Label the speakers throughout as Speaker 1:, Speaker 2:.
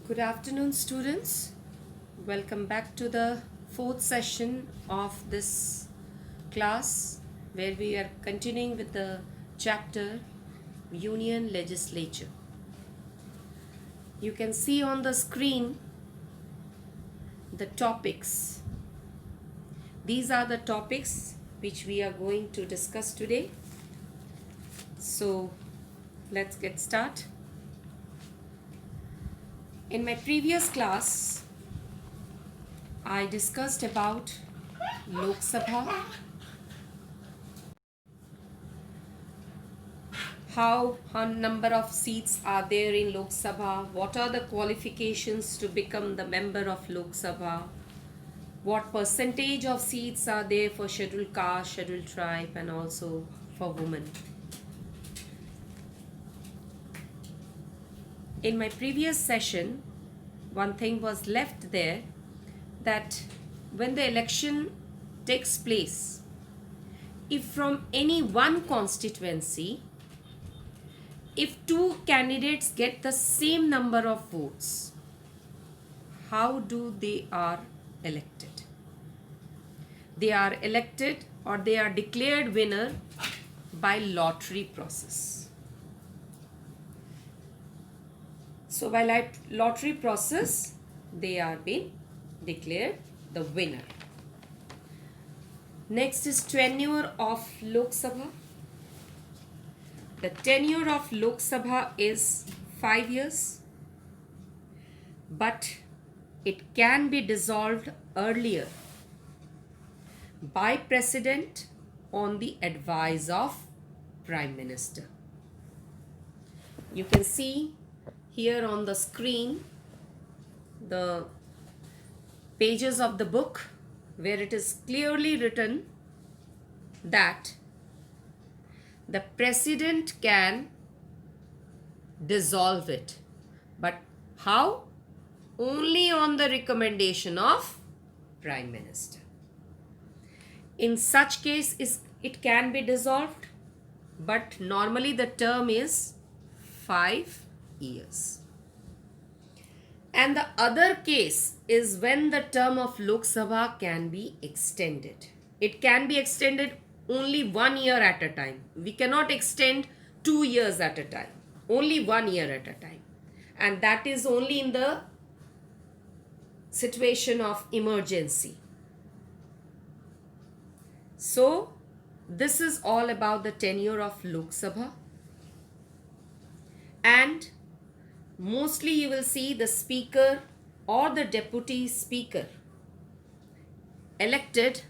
Speaker 1: Good afternoon, students. Welcome back to the fourth session of this class where we are continuing with the chapter Union Legislature. You can see on the screen the topics. These are the topics which we are going to discuss today. So let's get started. In my previous class, I discussed about Lok Sabha, how number of seats are there in Lok Sabha, what are the qualifications to become the member of Lok Sabha, what percentage of seats are there for scheduled caste, scheduled tribe, and also for women. In my previous session, one thing was left there, that when the election takes place, if from any one constituency, if two candidates get the same number of votes, how do they are elected? They are elected or they are declared winner by lottery process. So by lottery process, they are being declared the winner. Next is tenure of Lok Sabha. The tenure of Lok Sabha is 5 years, but it can be dissolved earlier by President on the advice of Prime Minister. You can see here on the screen the pages of the book where it is clearly written that the President can dissolve it. But how? Only on the recommendation of Prime Minister. In such case, it can be dissolved, but normally the term is 5 years. And the other case is when the term of Lok Sabha can be extended. It can be extended only 1 year at a time. We cannot extend 2 years at a time. Only 1 year at a time. And that is only in the situation of emergency. So, this is all about the tenure of Lok Sabha. And mostly you will see the speaker or the deputy speaker elected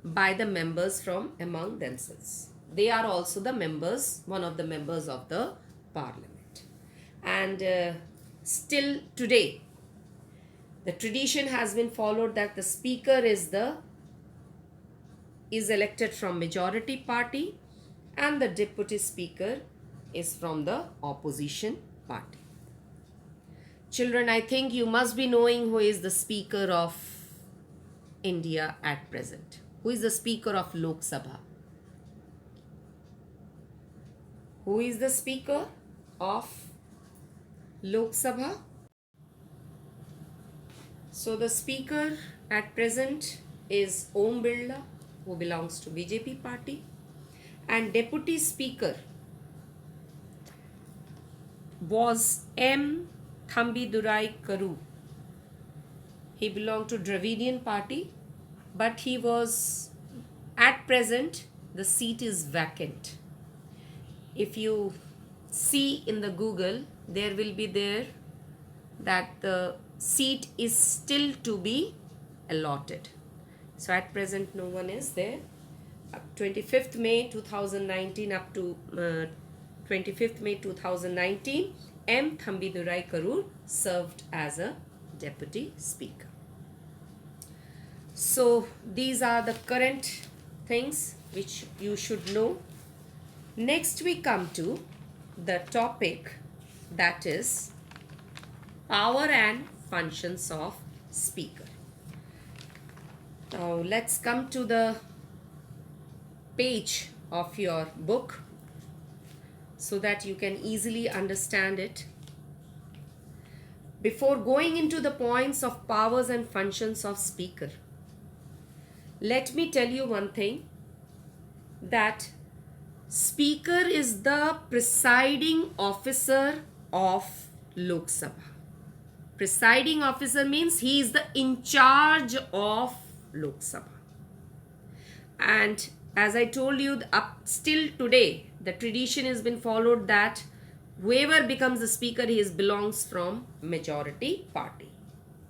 Speaker 1: by the members from among themselves. They are also the members, one of the members of the parliament. And still today, the tradition has been followed that the speaker is elected from majority party and the deputy speaker is from the opposition party. Children, I think you must be knowing who is the speaker of India at present. Who is the speaker of Lok Sabha? Who is the speaker of Lok Sabha? So the speaker at present is Om Birla, who belongs to BJP party, and deputy speaker was M. Thambidurai Karu. He belonged to Dravidian party, but he was, at present, the seat is vacant. If you see in the Google, there will be there that the seat is still to be allotted. So at present, no one is there. 25th May 2019 up to 25th May 2019, M. Thambidurai Karur served as a deputy speaker. So these are the current things which you should know. Next we come to the topic, that is power and functions of speaker. Now let's come to the page of your book so that you can easily understand it. before going into the points of powers and functions of speaker, let me tell you one thing, that speaker is the presiding officer of Lok Sabha. Presiding officer means he is the in charge of Lok Sabha. And as I told you, up still today, the tradition has been followed that whoever becomes the speaker, he belongs from majority party,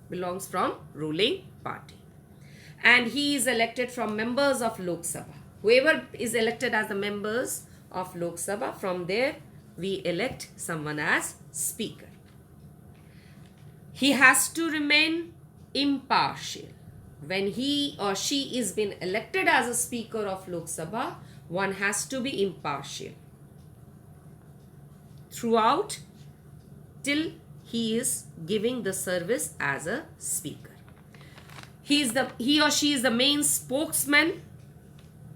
Speaker 1: belongs from ruling party. And he is elected from members of Lok Sabha. Whoever is elected as the members of Lok Sabha, from there we elect someone as speaker. He has to remain impartial. When he or she is being elected as a speaker of Lok Sabha, one has to be impartial throughout till he is giving the service as a speaker. He or she is the main spokesman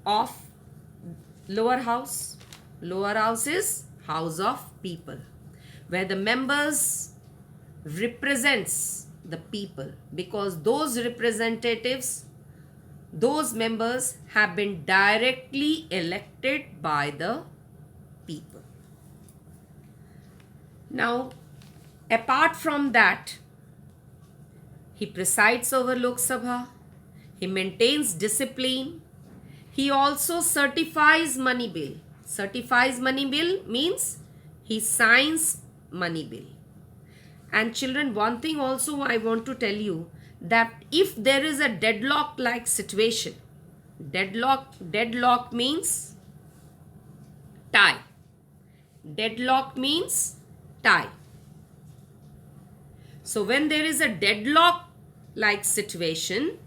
Speaker 1: of lower house. Lower house is house of people, where the members represents the people, because those representatives, those members have been directly elected by the people. Now, apart from that, he presides over Lok Sabha, he maintains discipline, he also certifies money bill. Certifies money bill means he signs money bill. And children, one thing also I want to tell you, that if there is a deadlock like situation, deadlock means tie. Deadlock means tie. So when there is a deadlock like situation,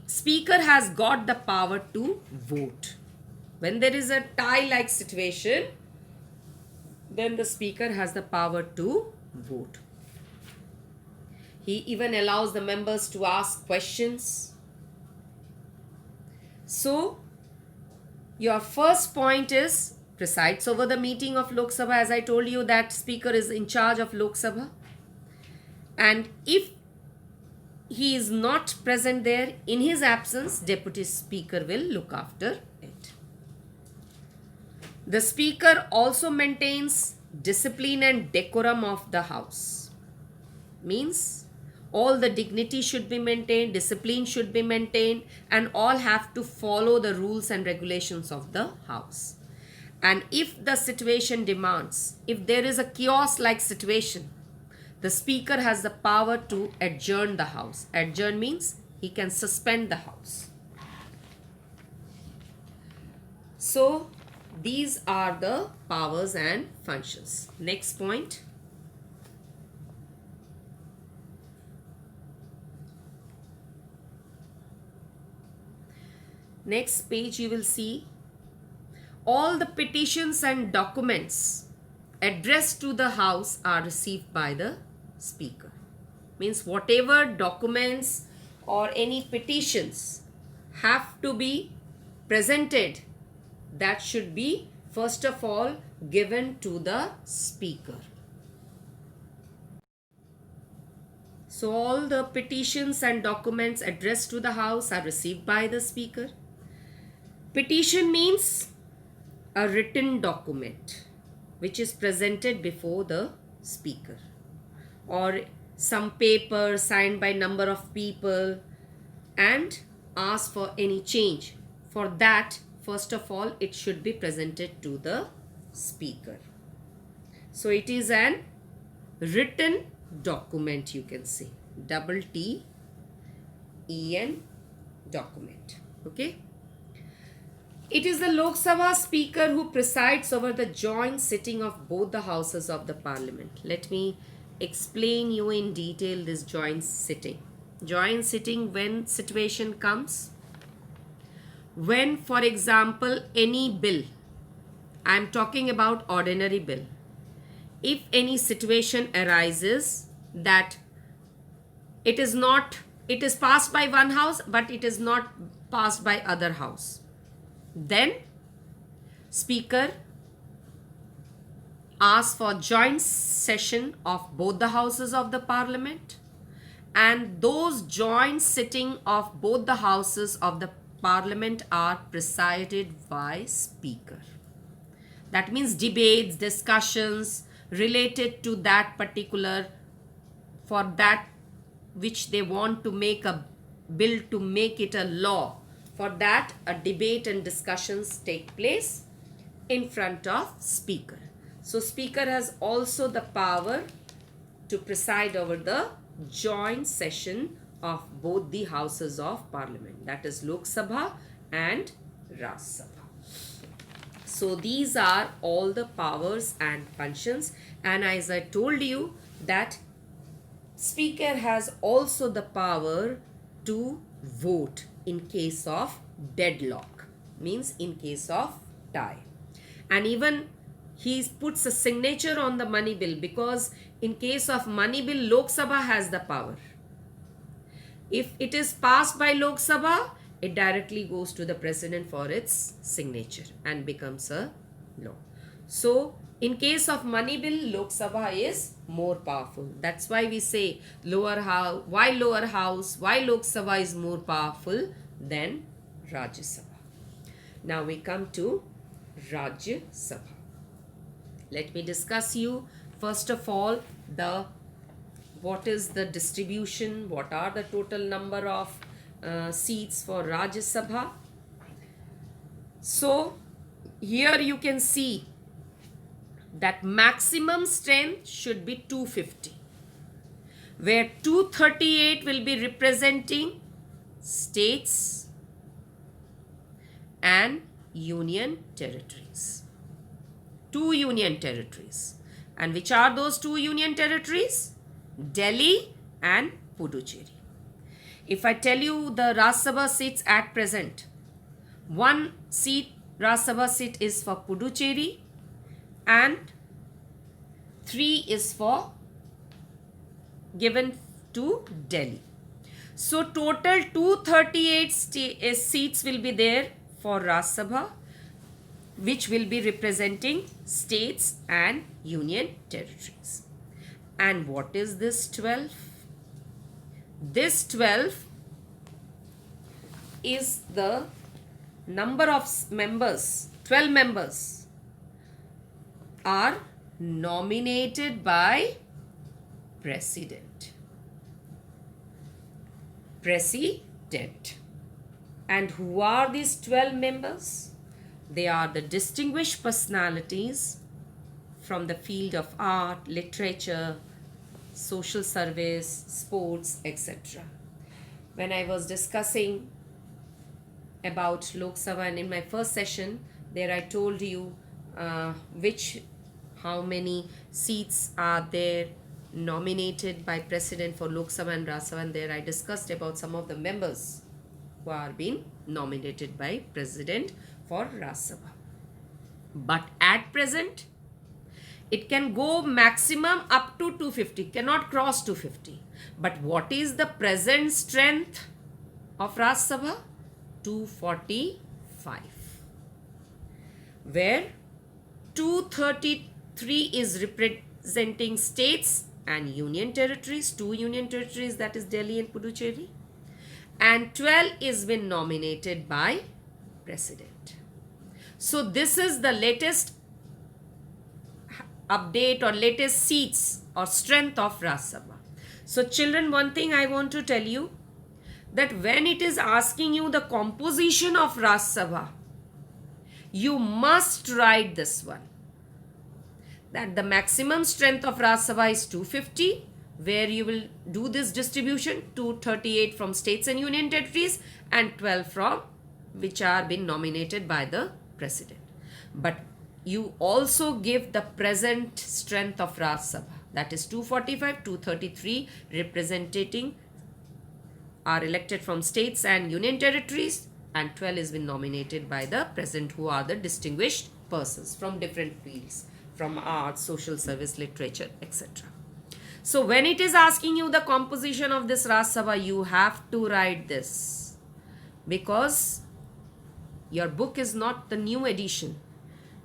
Speaker 1: speaker has got the power to vote. When there is a tie like situation, then the speaker has the power to vote. He even allows the members to ask questions. So your first point is presides over the meeting of Lok Sabha. As I told you, that speaker is in charge of Lok Sabha. And if he is not present there, in his absence, deputy speaker will look after it. The speaker also maintains discipline and decorum of the house. Means all the dignity should be maintained, discipline should be maintained, and all have to follow the rules and regulations of the house. And if the situation demands, if there is a chaos-like situation, the speaker has the power to adjourn the house. Adjourn means he can suspend the house. So these are the powers and functions. Next point. Next page you will see all the petitions and documents addressed to the house are received by the speaker. Means whatever documents or any petitions have to be presented, that should be first of all given to the speaker. So all the petitions and documents addressed to the house are received by the speaker. Petition means a written document which is presented before the speaker, or some paper signed by number of people and ask for any change. For that, first of all, it should be presented to the speaker. So it is an written document, you can say, double T-E-N document. Okay. It is the Lok Sabha speaker who presides over the joint sitting of both the houses of the parliament. Let me explain you in detail this joint sitting. Joint sitting, when situation comes, when for example any bill, I am talking about ordinary bill, if any situation arises that it is passed by one house but it is not passed by other house, then speaker ask for joint session of both the houses of the parliament, and those joint sitting of both the houses of the parliament are presided by speaker. That means debates, discussions related to that particular, for that which they want to make a bill to make it a law. For that, a debate and discussions take place in front of speaker. So speaker has also the power to preside over the joint session of both the houses of parliament, that is Lok Sabha and Raj Sabha. So these are all the powers and functions, and as I told you that speaker has also the power to vote in case of deadlock, means in case of tie. And even he puts a signature on the money bill, because in case of money bill, Lok Sabha has the power. If it is passed by Lok Sabha, it directly goes to the president for its signature and becomes a law. So in case of money bill, Lok Sabha is more powerful. That's why we say lower house. Why lower house? Why Lok Sabha is more powerful than Rajya Sabha? Now we come to Rajya Sabha. Let me discuss you first of all what is the distribution, what are the total number of seats for Rajya Sabha. So here you can see that maximum strength should be 250, where 238 will be representing states and union territories. 2 union territories. And which are those 2 union territories? Delhi and Puducherry. If I tell you the Rajya Sabha seats at present, 1 seat Rajya Sabha seat is for Puducherry and 3 is for given to Delhi. So total 238 seats will be there for Rajya Sabha, which will be representing states and union territories. And what is this 12? This 12 is the number of members. 12 members are nominated by president. And who are these 12 members? They are the distinguished personalities from the field of art, literature, social service, sports, etc. When I was discussing about Lok Sabha, and in my first session, there I told you how many seats are there nominated by president for Lok Sabha and Rajya Sabha, and there I discussed about some of the members who are being nominated by president for Rajya Sabha. But at present, it can go maximum up to 250, cannot cross 250. But what is the present strength of Rajya Sabha? 245. Where 233 is representing states and union territories, 2 union territories, that is Delhi and Puducherry. And 12 is been nominated by president. So this is the latest update or latest seats or strength of Rajya Sabha. So children, one thing I want to tell you, that when it is asking you the composition of Rajya Sabha, you must write this one. That the maximum strength of Rajya Sabha is 250, where you will do this distribution, 238 from states and union territories and 12 from which are being nominated by the president. But you also give the present strength of Rajya Sabha, that is 245, 233 representing are elected from states and union territories, and 12 is been nominated by the president, who are the distinguished persons from different fields, from arts, social service, literature, etc. So when it is asking you the composition of this Rajya Sabha, you have to write this, because your book is not the new edition.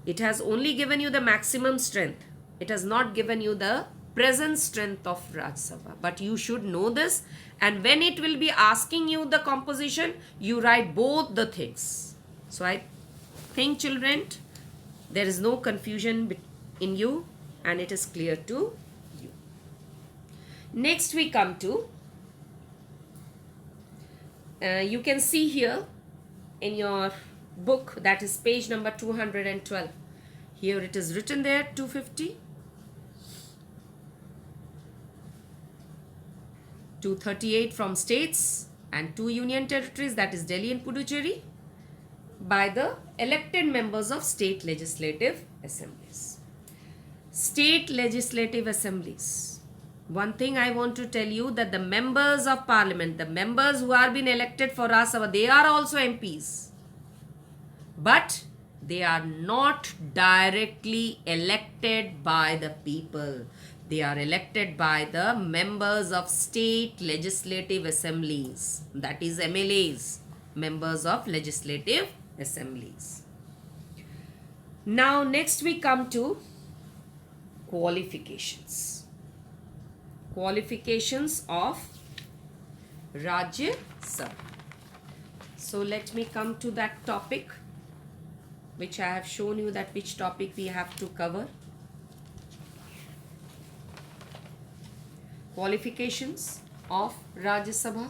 Speaker 1: It has only given you the maximum strength. It has not given you the present strength of Rajya Sabha. But you should know this, and when it will be asking you the composition, you write both the things. So I think, children, there is no confusion in you, and it is clear to you. Next we come to, you can see here in your book, that is page number 212. Here it is written there, 250. 238 from states and 2 union territories, that is Delhi and Puducherry, by the elected members of state legislative assemblies. State legislative assemblies. One thing I want to tell you, that the members of parliament, the members who are being elected for Rajya Sabha, they are also MPs. But they are not directly elected by the people. They are elected by the members of state legislative assemblies, that is MLAs, members of legislative assemblies. Now next we come to qualifications. Qualifications of Rajya Sabha. So let me come to that topic, which I have shown you, that which topic we have to cover. Qualifications of Rajya Sabha.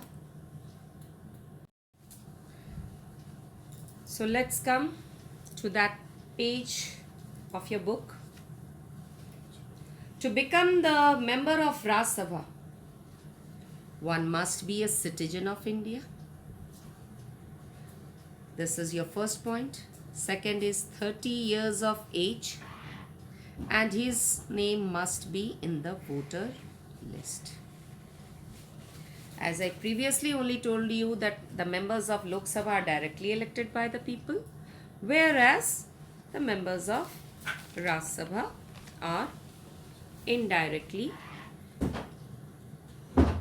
Speaker 1: So let's come to that page of your book. To become the member of Rajya Sabha, one must be a citizen of India. This is your first point. Second is 30 years of age, and his name must be in the voter list. As I previously only told you that the members of Lok Sabha are directly elected by the people, whereas the members of Rajya Sabha are indirectly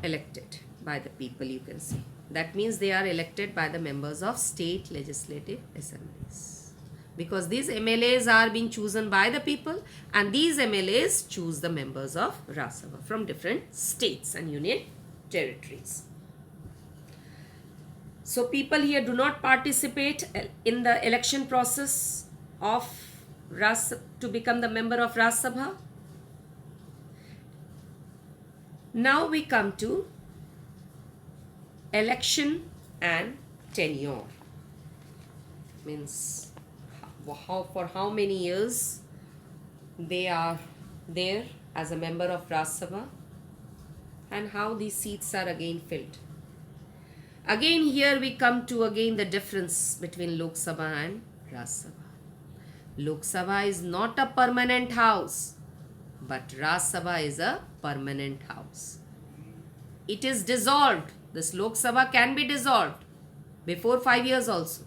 Speaker 1: elected by the people, you can say. That means they are elected by the members of state legislative assemblies, because these MLAs are being chosen by the people, and these MLAs choose the members of Rajya Sabha from different states and union territories. So people here do not participate in the election process of to become the member of Rajya Sabha. Now we come to election and tenure. Means for how many years they are there as a member of Rajya Sabha, and how these seats are again filled. Again here we come to the difference between Lok Sabha and Rajya Sabha. Lok Sabha is not a permanent house, but Rajya Sabha is a permanent house. It is dissolved. This Lok Sabha can be dissolved before 5 years also.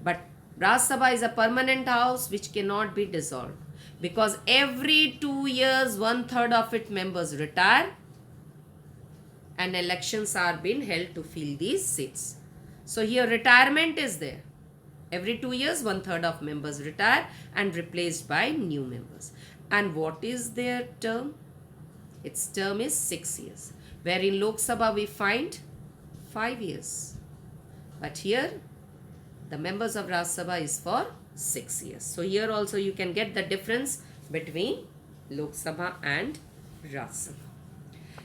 Speaker 1: But Rajya Sabha is a permanent house which cannot be dissolved, because every 2 years 1/3 of its members retire, and elections are being held to fill these seats. So here retirement is there. Every 2 years 1/3 of members retire and replaced by new members. And what is their term? Its term is 6 years. Where in Lok Sabha we find 5 years. But here the members of Rajya Sabha is for 6 years. So here also you can get the difference between Lok Sabha and Rajya Sabha.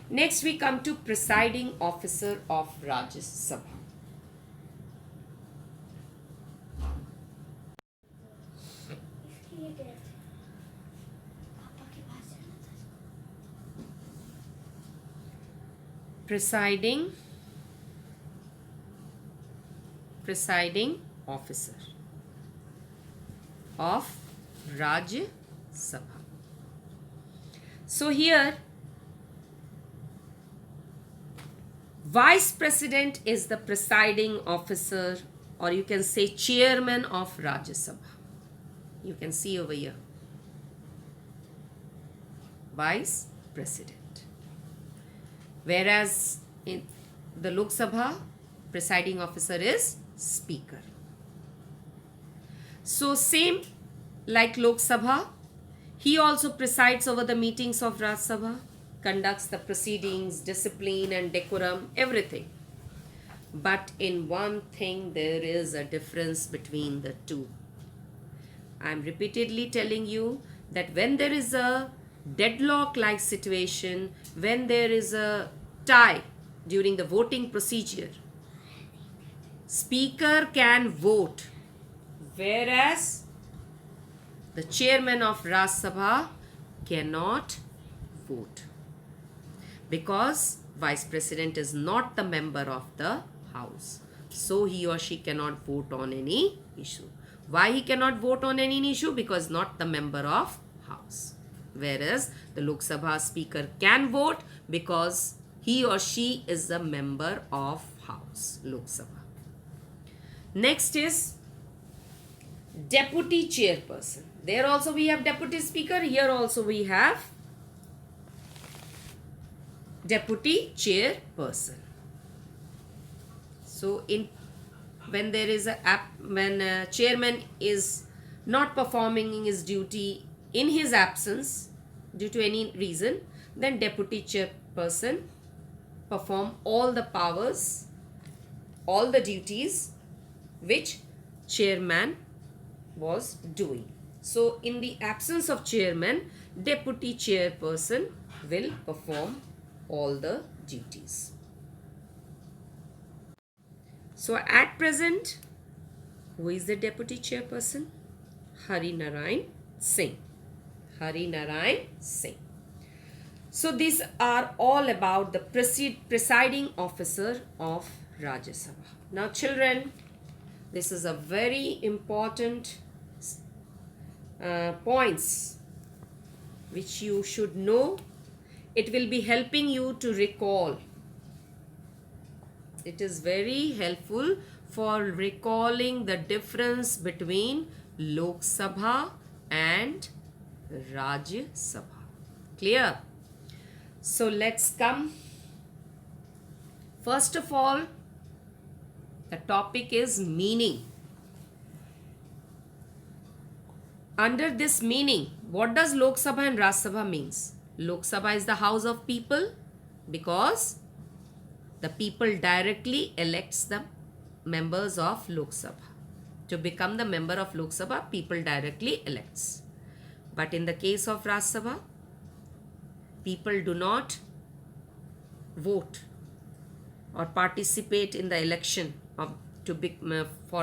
Speaker 1: Next we come to presiding officer of Rajya Sabha. Presiding officer of Rajya Sabha. So here Vice President is the presiding officer, or you can say chairman of Rajya Sabha. You can see over here. Vice President. Whereas in the Lok Sabha, presiding officer is Speaker. So same like Lok Sabha, He also presides over the meetings of Raj Sabha, conducts the proceedings, discipline and decorum, everything. But in one thing, there is a difference between the two. I am repeatedly telling you that when there is a deadlock like situation, when there is a tie during the voting procedure, Speaker can vote, whereas the chairman of Raj Sabha cannot vote, because vice president is not the member of the house. So he or she cannot vote on any issue. Why he cannot vote on any issue? Because not the member of house. Whereas the Lok Sabha speaker can vote because he or she is a member of house, Lok Sabha. Next is deputy chairperson. There also we have deputy speaker. Here also we have deputy chairperson. So when there is when a chairman is not performing his duty in his absence due to any reason, then deputy chairperson perform all the powers, all the duties which chairman was doing. So in the absence of chairman, deputy chairperson will perform all the duties. So at present, who is the deputy chairperson? Hari Narayan Singh. Hari Narayan Singh. So these are all about the presiding officer of Rajya Sabha. Now children, this is a very important points which you should know. It will be helping you to recall. It is very helpful for recalling the difference between Lok Sabha and Rajya Sabha. Clear? So let's come. First of all, the topic is meaning. Under this meaning, what does Lok Sabha and Rajya Sabha means? Lok Sabha is the house of people because the people directly elects the members of Lok Sabha. To become the member of Lok Sabha, people directly elects. But in the case of Rajya Sabha, people do not vote or participate in the election for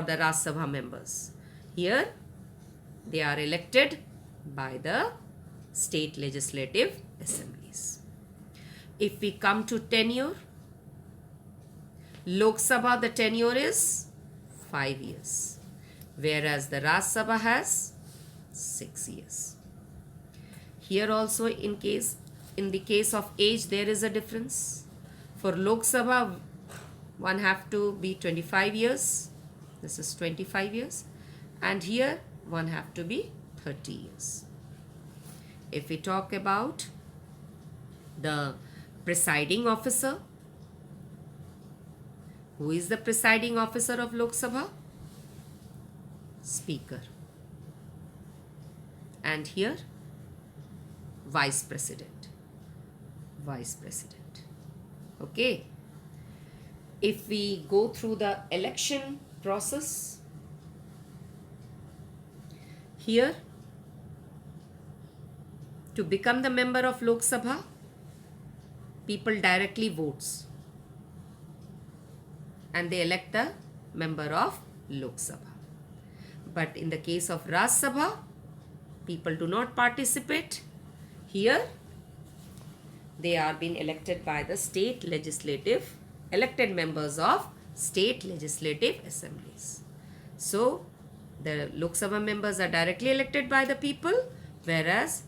Speaker 1: the Rajya Sabha members. Here, they are elected by the state legislative assemblies. If we come to tenure, Lok Sabha, the tenure is 5 years, whereas the Rajya Sabha has 6 years. Here also in the case of age, there is a difference. For Lok Sabha, one have to be 25 years. This is 25 years. And here, one have to be 30 years. If we talk about the presiding officer, who is the presiding officer of Lok Sabha? Speaker. And here, Vice President. Vice President. Okay. If we go through the election process, here, to become the member of Lok Sabha, people directly votes and they elect the member of Lok Sabha. But in the case of Rajya Sabha, people do not participate. Here, they are being elected by the elected members of state legislative assemblies. So, the Lok Sabha members are directly elected by the people, whereas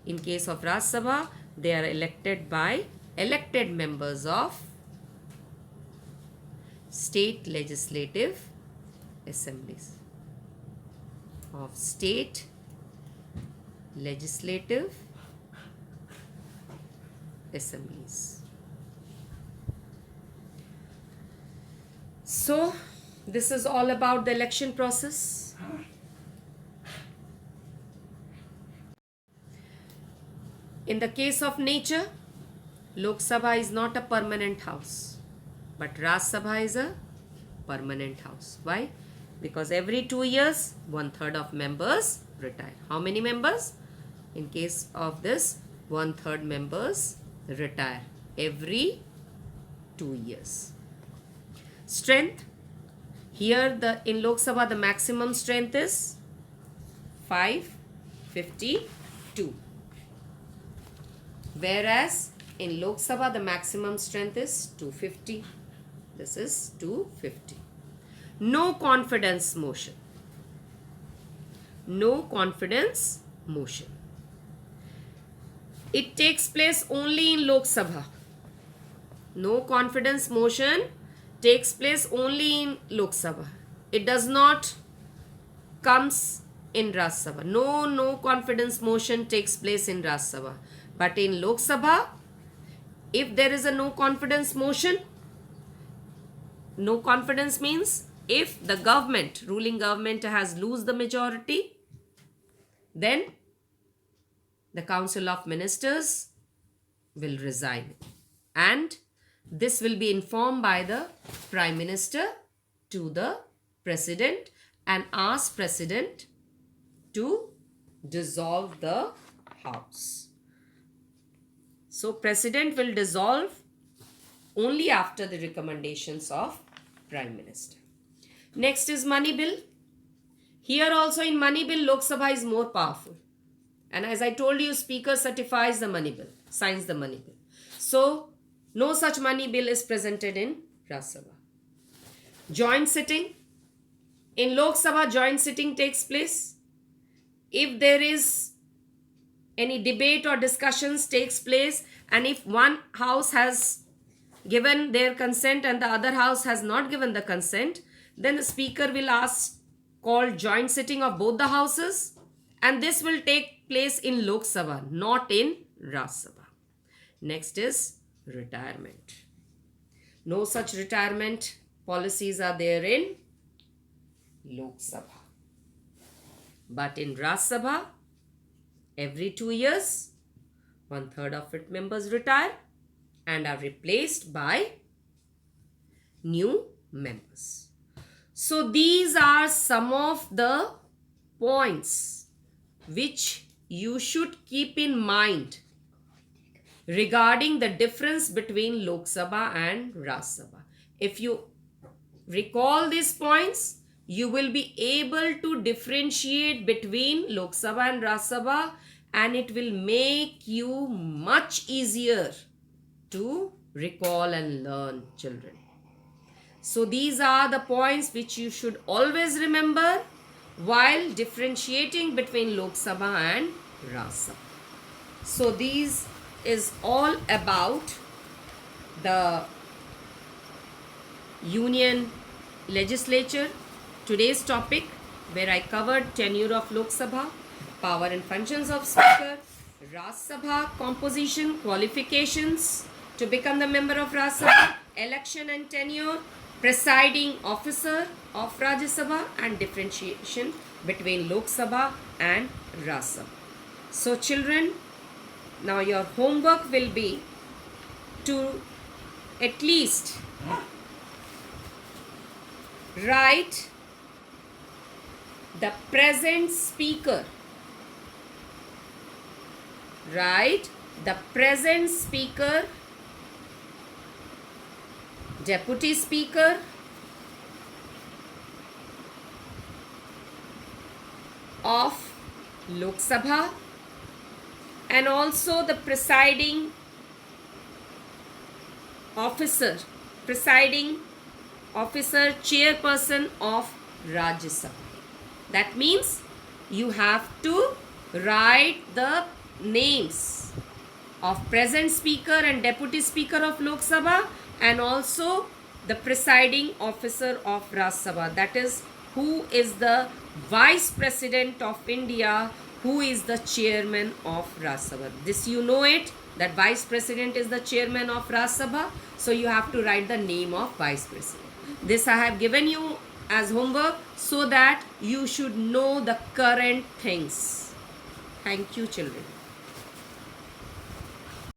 Speaker 1: in case of Rajya Sabha, they are elected by elected members of state legislative assemblies. Of state legislative assemblies. So, this is all about the election process. In the case of nature, Lok Sabha is not a permanent house, but Raj Sabha is a permanent house. Why? Because every 2 years, 1/3 of members retire. How many members? In case of this, 1/3 members retire every 2 years. Strength. Here in Lok Sabha the maximum strength is 552. Whereas in Lok Sabha the maximum strength is 250. This is 250. No confidence motion. No confidence motion. It takes place only in Lok Sabha. No confidence motion takes place only in Lok Sabha. It does not comes in Raj Sabha. No confidence motion takes place in Raj Sabha. But in Lok Sabha, if there is a no confidence motion, no confidence means if the government, ruling government has lose the majority, then the Council of Ministers will resign. And this will be informed by the Prime Minister to the President and ask President to dissolve the House. So President will dissolve only after the recommendations of Prime Minister. Next is Money Bill. Here also in Money Bill, Lok Sabha is more powerful. And as I told you, Speaker certifies the Money Bill, signs the Money Bill. So no such Money Bill is presented in Raj Sabha. Joint sitting. In Lok Sabha, joint sitting takes place. If there is any debate or discussions takes place, and if one house has given their consent and the other house has not given the consent, then the speaker will call joint sitting of both the houses, and this will take place in Lok Sabha, not in Raj Sabha. Next is retirement. No such retirement policies are there in Lok Sabha. But in Raj Sabha, every 2 years, 1/3 of its members retire and are replaced by new members. So these are some of the points which you should keep in mind regarding the difference between Lok Sabha and Raj Sabha. If you recall these points, you will be able to differentiate between Lok Sabha and Raj Sabha, and it will make you much easier to recall and learn, children. So these are the points which you should always remember while differentiating between Lok Sabha and Raj Sabha. So these is all about the Union Legislature. Today's topic, where I covered tenure of Lok Sabha, power and functions of Speaker, Raj Sabha composition, qualifications to become the member of Raj Sabha, election and tenure, presiding officer of Rajya Sabha, and differentiation between Lok Sabha and Raj Sabha. So children, now your homework will be to at least write the present speaker. Write the present speaker, deputy speaker, of Lok Sabha, and also the presiding officer, chairperson of Rajya Sabha. That means you have to write the names of present speaker and deputy speaker of Lok Sabha, and also the presiding officer of Raj Sabha. That is, who is the Vice President of India, who is the chairman of Raj Sabha. This you know it, that Vice President is the chairman of Raj Sabha. So you have to write the name of Vice President. This I have given you as homework so that you should know the current things. Thank you, children.